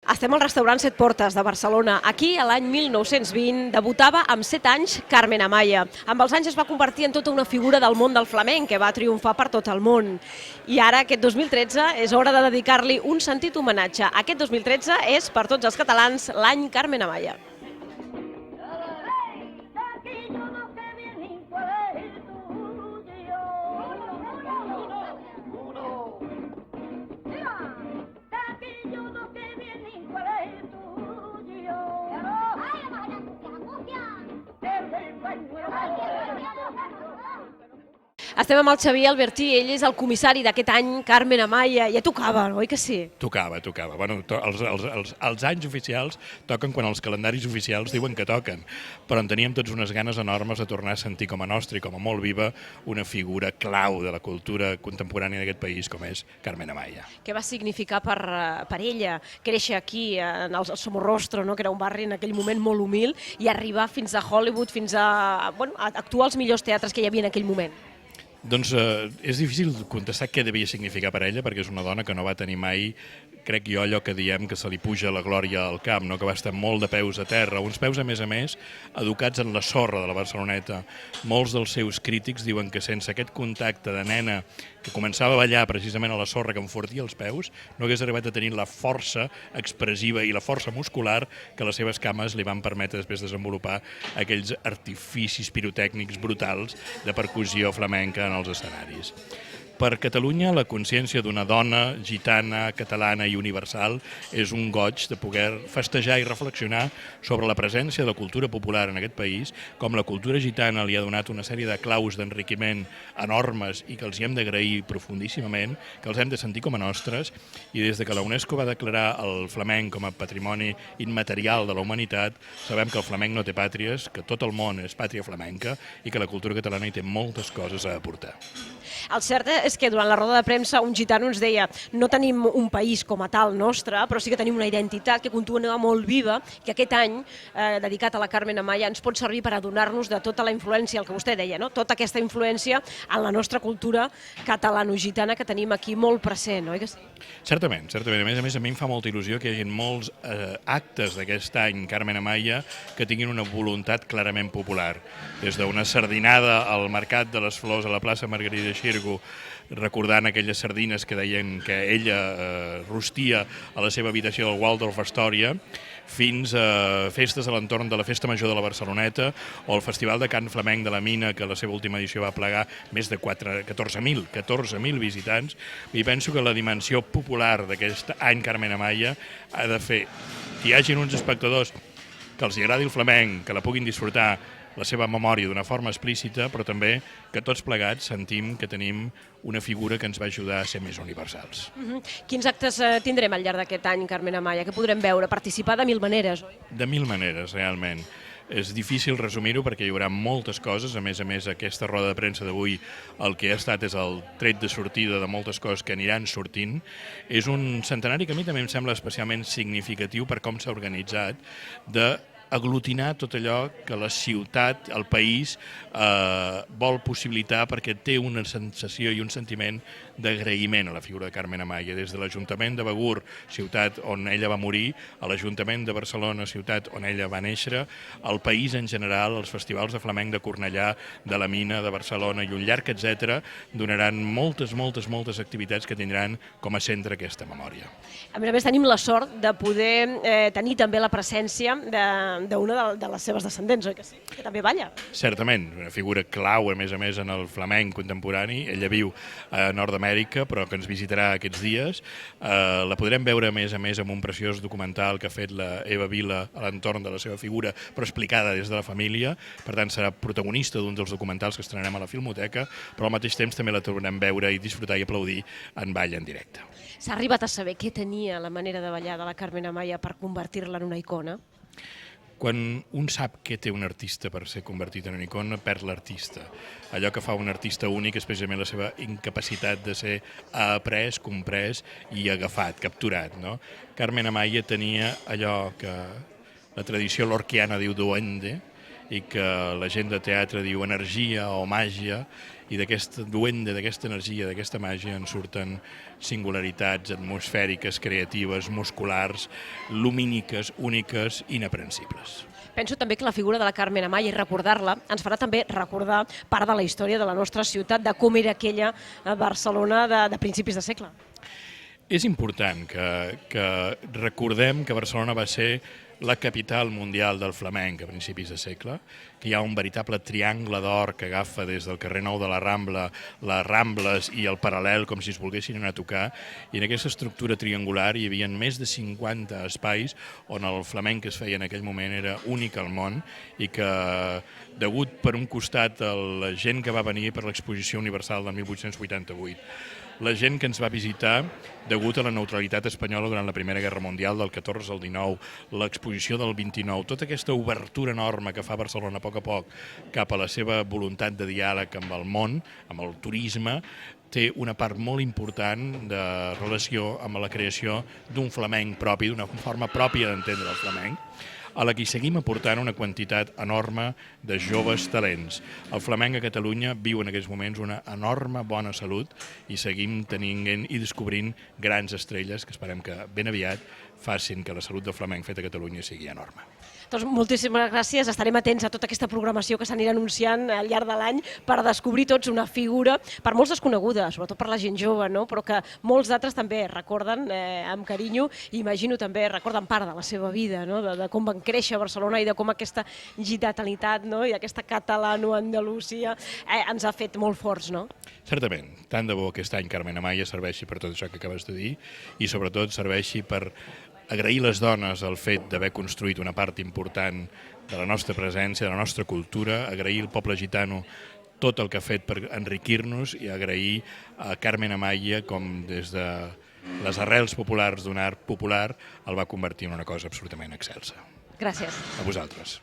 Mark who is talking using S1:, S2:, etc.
S1: Estem al restaurant Set Portes de Barcelona. Aquí, a l'any 1920, debutava amb 7 anys Carmen Amaya. Amb els anys es va convertir en tota una figura del món del flamenc que va triomfar per tot el món. I ara, aquest 2013, és hora de dedicar-li un sentit homenatge. Aquest 2013 és, per tots els catalans, l'any Carmen Amaya. Estem amb el Xavier Albertí, ell és el comissari d'aquest any, Carmen Amaya. Ja tocava, oi que sí?
S2: Tocava. Bueno, els anys oficials toquen quan els calendaris oficials diuen que toquen, però en teníem tots unes ganes enormes de tornar a sentir com a nostra i com a molt viva una figura clau de la cultura contemporània d'aquest país com és Carmen Amaya.
S1: Què va significar per ella créixer aquí, en el Somorrostro, no? Que era un barri en aquell moment molt humil, i arribar fins a Hollywood, fins a actuar als millors teatres que hi havia en aquell moment?
S2: Doncs és difícil contestar què devia significar per ella, perquè és una dona que no va tenir mai, crec jo, allò que diem que se li puja la glòria al cap, no? Que va estar molt de peus a terra, uns peus a més, educats en la sorra de la Barceloneta. Molts dels seus crítics diuen que sense aquest contacte de nena que començava a ballar precisament a la sorra que enfortia els peus, no hagués arribat a tenir la força expressiva i la força muscular que les seves cames li van permetre després desenvolupar aquells artificis pirotècnics brutals de percussió flamenca en els escenaris. Per Catalunya, la consciència d'una dona gitana, catalana i universal és un goig de poder festejar i reflexionar sobre la presència de la cultura popular en aquest país, com la cultura gitana li ha donat una sèrie de claus d'enriquiment enormes i que els hi hem d'agrair profundíssimament, que els hem de sentir com a nostres, i des de que la UNESCO va declarar el flamenc com a patrimoni immaterial de la humanitat, sabem que el flamenc no té pàtries, que tot el món és pàtria flamenca i que la cultura catalana hi té moltes coses a aportar.
S1: El cert és que durant la roda de premsa un gitano ens deia no tenim un país com a tal nostre, però sí que tenim una identitat que continua molt viva, que aquest any, dedicat a la Carmen Amaya, ens pot servir per adonar-nos de tota la influència, el que vostè deia, no? Tota aquesta influència en la nostra cultura catalano-gitana que tenim aquí molt present, oi que sí?
S2: Certament. A més, a mi em fa molta il·lusió que hi hagi molts actes d'aquest any Carmen Amaya que tinguin una voluntat clarament popular. Des d'una sardinada al Mercat de les Flors a la plaça Margarida Xirgu, recordant aquelles sardines que deien que ella rostia a la seva habitació del Waldorf Astoria, fins a festes a l'entorn de la Festa Major de la Barceloneta o el Festival de Cant Flamenc de la Mina, que la seva última edició va plegar més de 14.000 visitants. I penso que la dimensió popular d'aquest any Carmen Amaya ha de fer que hi hagin uns espectadors que els agradi el flamenc, que la puguin disfrutar la seva memòria d'una forma explícita, però també que tots plegats sentim que tenim una figura que ens va ajudar a ser més universals.
S1: Quins actes tindrem al llarg d'aquest any, Carmen Amaya? Què podrem veure? Participar de mil maneres, oi?
S2: De mil maneres, realment. És difícil resumir-ho perquè hi haurà moltes coses. A més, aquesta roda de premsa d'avui el que ha estat és el tret de sortida de moltes coses que aniran sortint. És un centenari que a mi també em sembla especialment significatiu per com s'ha organitzat, de aglutinar tot allò que la ciutat, el país, vol possibilitar perquè té una sensació i un sentiment d'agraïment a la figura de Carmen Amaya. Des de l'Ajuntament de Begur, ciutat on ella va morir, a l'Ajuntament de Barcelona, ciutat on ella va néixer, el país en general, els festivals de flamenc de Cornellà, de la Mina, de Barcelona i un llarg etcètera, donaran moltes activitats que tindran com a centre aquesta memòria.
S1: A més, tenim la sort de poder tenir també la presència d'una de les seves descendents, oi que sí? Que també balla.
S2: Certament, una figura clau, a més en el flamenc contemporani. Ella viu a Nord-Amèrica, però que ens visitarà aquests dies. La podrem veure, a més, amb un preciós documental que ha fet la Eva Vila a l'entorn de la seva figura, però explicada des de la família. Per tant, serà protagonista d'un dels documentals que estrenarem a la Filmoteca, però al mateix temps també la tornem veure i disfrutar i aplaudir en ball en directe.
S1: S'ha arribat a saber què tenia la manera de ballar de la Carmen Amaya per convertir-la en una icona?
S2: Quan un sap què té un artista per ser convertit en una icona, perd l'artista. Allò que fa un artista únic és precisament la seva incapacitat de ser après, comprès i agafat, capturat, no? Carmen Amaya tenia allò que la tradició lorquiana diu duende, i que la gent de teatre diu energia o màgia, i d'aquest duende, d'aquesta energia, d'aquesta màgia en surten singularitats atmosfèriques, creatives, musculars, lumíniques, úniques, inaprensibles.
S1: Penso també que la figura de la Carmen Amaya i recordar-la ens farà també recordar part de la història de la nostra ciutat, de com era aquella Barcelona de principis de segle.
S2: És important que recordem que Barcelona va ser la capital mundial del flamenc a principis de segle, que hi ha un veritable triangle d'or que agafa des del carrer Nou de la Rambla, les Rambles i el Paral·lel, com si es volguessin anar a tocar, i en aquesta estructura triangular hi havia més de 50 espais on el flamenc que es feia en aquell moment era únic al món i que, degut per un costat a la gent que va venir per l'Exposició Universal del 1888, la gent que ens va visitar degut a la neutralitat espanyola durant la Primera Guerra Mundial del 14 al 19, l'exposició del 29, tota aquesta obertura enorme que fa Barcelona a poc cap a la seva voluntat de diàleg amb el món, amb el turisme, té una part molt important de relació amb la creació d'un flamenc propi, d'una forma pròpia d'entendre el flamenc, a la que hi seguim aportant una quantitat enorme de joves talents. El flamenc a Catalunya viu en aquests moments una enorme bona salut i seguim tenint i descobrint grans estrelles que esperem que ben aviat facin que la salut del flamenc fet a Catalunya sigui enorme.
S1: Doncs moltíssimes gràcies, estarem atents a tota aquesta programació que s'anirà anunciant al llarg de l'any per descobrir tots una figura, per molts desconeguda, sobretot per la gent jove, no? Però que molts d'altres també recorden amb carinyo i imagino també recorden part de la seva vida, no? De com van créixer a Barcelona i de com aquesta gitanitat, no? I aquesta catalano-andalusia ens ha fet molt forts, no?
S2: Certament, tant de bo aquest any Carmen Amaya serveixi per tot això que acabes de dir i sobretot serveixi per agrair les dones el fet d'haver construït una part important de la nostra presència, de la nostra cultura, agrair al poble gitano tot el que ha fet per enriquir-nos i agrair a Carmen Amaya com des de les arrels populars d'un art popular el va convertir en una cosa absolutament excelsa.
S1: Gràcies.
S2: A vosaltres.